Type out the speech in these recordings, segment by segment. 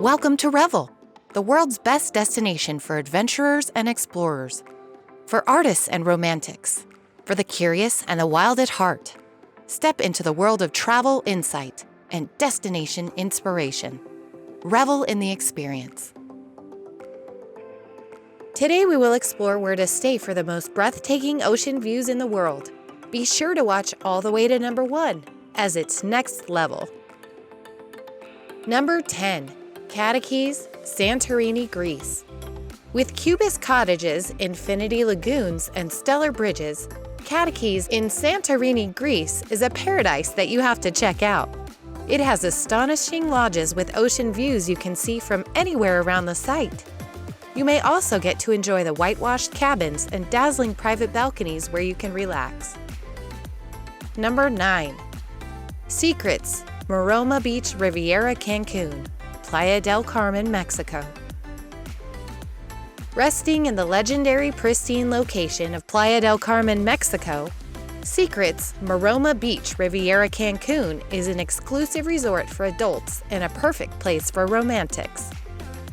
Welcome to Revel, the world's best destination for adventurers and explorers, for artists and romantics, for the curious and the wild at heart. Step into the world of travel insight and destination inspiration. Revel in the experience. Today we will explore where to stay for the most breathtaking ocean views in the world. Be sure to watch all the way to number 1, as it's next level. Number 10. Cateches Santorini, Greece. With cubist cottages, infinity lagoons, and stellar bridges, Cateches in Santorini, Greece is a paradise that you have to check out. It has astonishing lodges with ocean views you can see from anywhere around the site. You may also get to enjoy the whitewashed cabins and dazzling private balconies where you can relax. Number 9. Secrets, Maroma Beach, Riviera, Cancun, Playa del Carmen, Mexico. Resting in the legendary pristine location of Playa del Carmen, Mexico, Secrets, Maroma Beach, Riviera, Cancun is an exclusive resort for adults and a perfect place for romantics.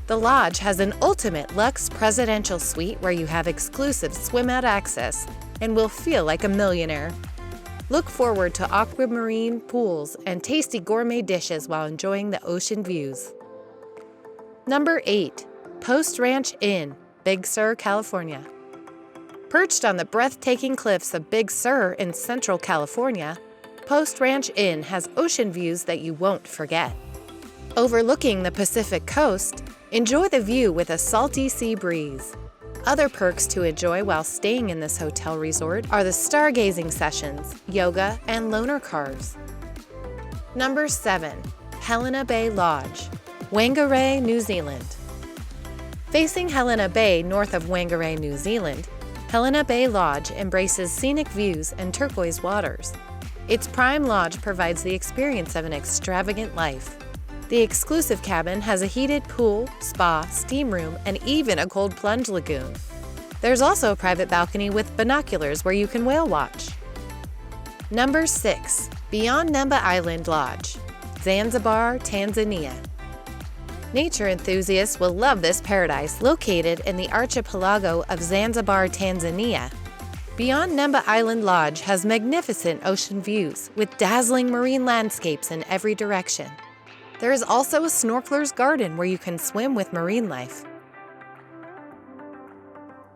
The lodge has an ultimate luxe presidential suite where you have exclusive swim-out access and will feel like a millionaire. Look forward to aquamarine pools and tasty gourmet dishes while enjoying the ocean views. Number 8. Post Ranch Inn, Big Sur, California. Perched on the breathtaking cliffs of Big Sur in Central California, Post Ranch Inn has ocean views that you won't forget. Overlooking the Pacific coast, enjoy the view with a salty sea breeze. Other perks to enjoy while staying in this hotel resort are the stargazing sessions, yoga, and loaner cars. Number 7. Helena Bay Lodge, Whangarei, New Zealand. Facing Helena Bay north of Whangarei, New Zealand, Helena Bay Lodge embraces scenic views and turquoise waters. Its prime lodge provides the experience of an extravagant life. The exclusive cabin has a heated pool, spa, steam room, and even a cold plunge lagoon. There's also a private balcony with binoculars where you can whale watch. Number 6. Beyond Nemba Island Lodge, Zanzibar, Tanzania. Nature enthusiasts will love this paradise located in the archipelago of Zanzibar, Tanzania. Beyond Nemba Island Lodge has magnificent ocean views with dazzling marine landscapes in every direction. There is also a snorkeler's garden where you can swim with marine life.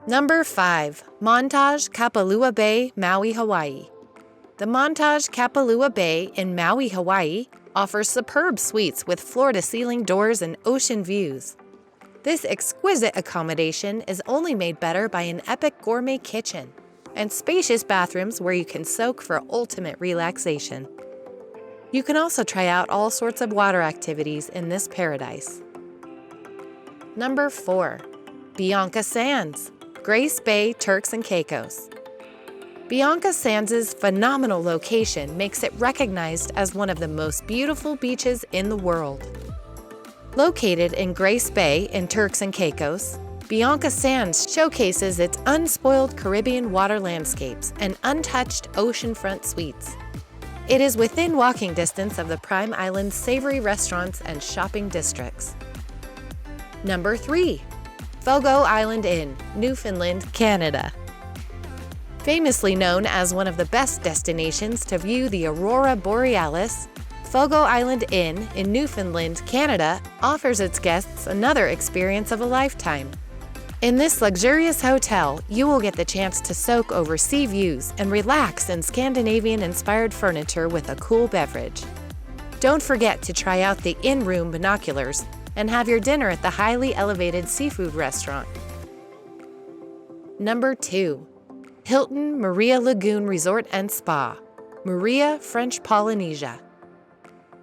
Number 5. Montage, Kapalua Bay, Maui, Hawaii. The Montage Kapalua Bay in Maui, Hawaii offers superb suites with floor-to-ceiling doors and ocean views. This exquisite accommodation is only made better by an epic gourmet kitchen and spacious bathrooms where you can soak for ultimate relaxation. You can also try out all sorts of water activities in this paradise. Number 4. Bianca Sands, Grace Bay, Turks and Caicos. Bianca Sands' phenomenal location makes it recognized as one of the most beautiful beaches in the world. Located in Grace Bay in Turks and Caicos, Bianca Sands showcases its unspoiled Caribbean water landscapes and untouched oceanfront suites. It is within walking distance of the prime island's savory restaurants and shopping districts. Number 3. Fogo Island Inn, Newfoundland, Canada. Famously known as one of the best destinations to view the aurora borealis, Fogo Island Inn in Newfoundland, Canada offers its guests another experience of a lifetime. In this luxurious hotel, you will get the chance to soak over sea views and relax in Scandinavian-inspired furniture with a cool beverage. Don't forget to try out the in-room binoculars and have your dinner at the highly elevated seafood restaurant. Number 2. Hilton Maria Lagoon Resort and Spa, Maria, French Polynesia.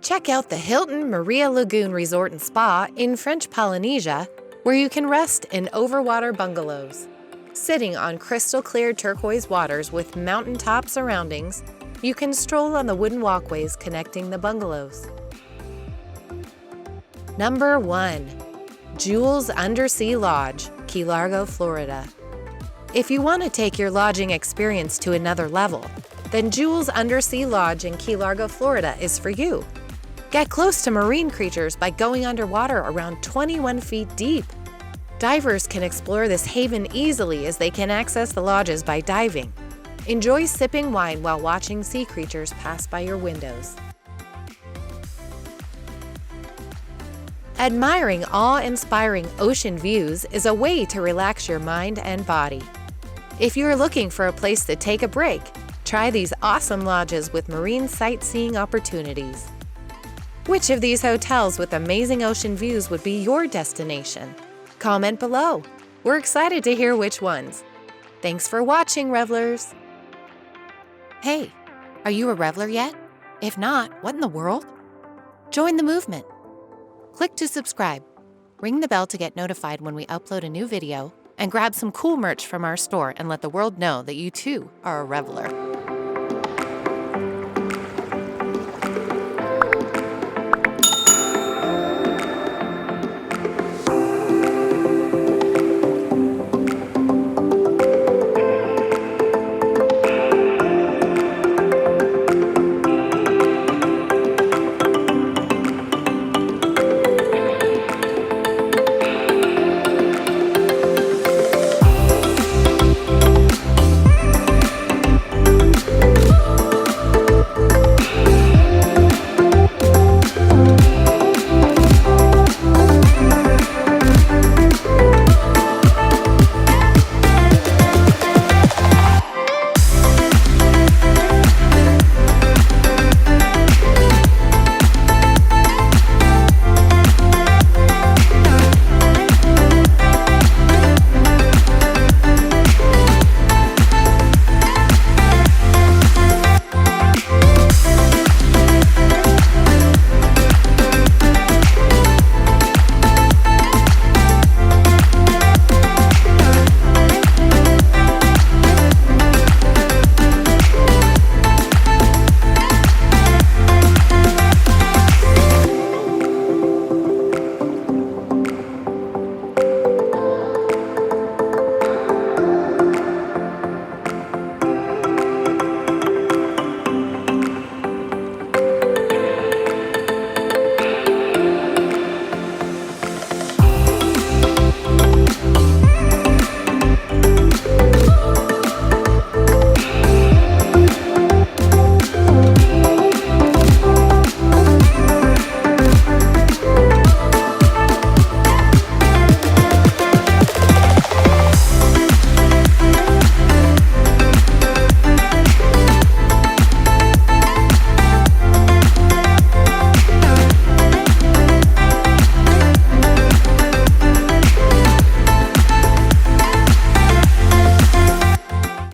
Check out the Hilton Maria Lagoon Resort and Spa in French Polynesia, where you can rest in overwater bungalows. Sitting on crystal-clear turquoise waters with mountaintop surroundings, you can stroll on the wooden walkways connecting the bungalows. Number 1. Jules Undersea Lodge, Key Largo, Florida. If you want to take your lodging experience to another level, then Jules Undersea Lodge in Key Largo, Florida is for you. Get close to marine creatures by going underwater around 21 feet deep. Divers can explore this haven easily as they can access the lodges by diving. Enjoy sipping wine while watching sea creatures pass by your windows. Admiring awe-inspiring ocean views is a way to relax your mind and body. If you're looking for a place to take a break, try these awesome lodges with marine sightseeing opportunities. Which of these hotels with amazing ocean views would be your destination? Comment below. We're excited to hear which ones. Thanks for watching, revelers! Hey, are you a reveler yet? If not, what in the world? Join the movement. Click to subscribe, ring the bell to get notified when we upload a new video, and grab some cool merch from our store and let the world know that you too are a reveler.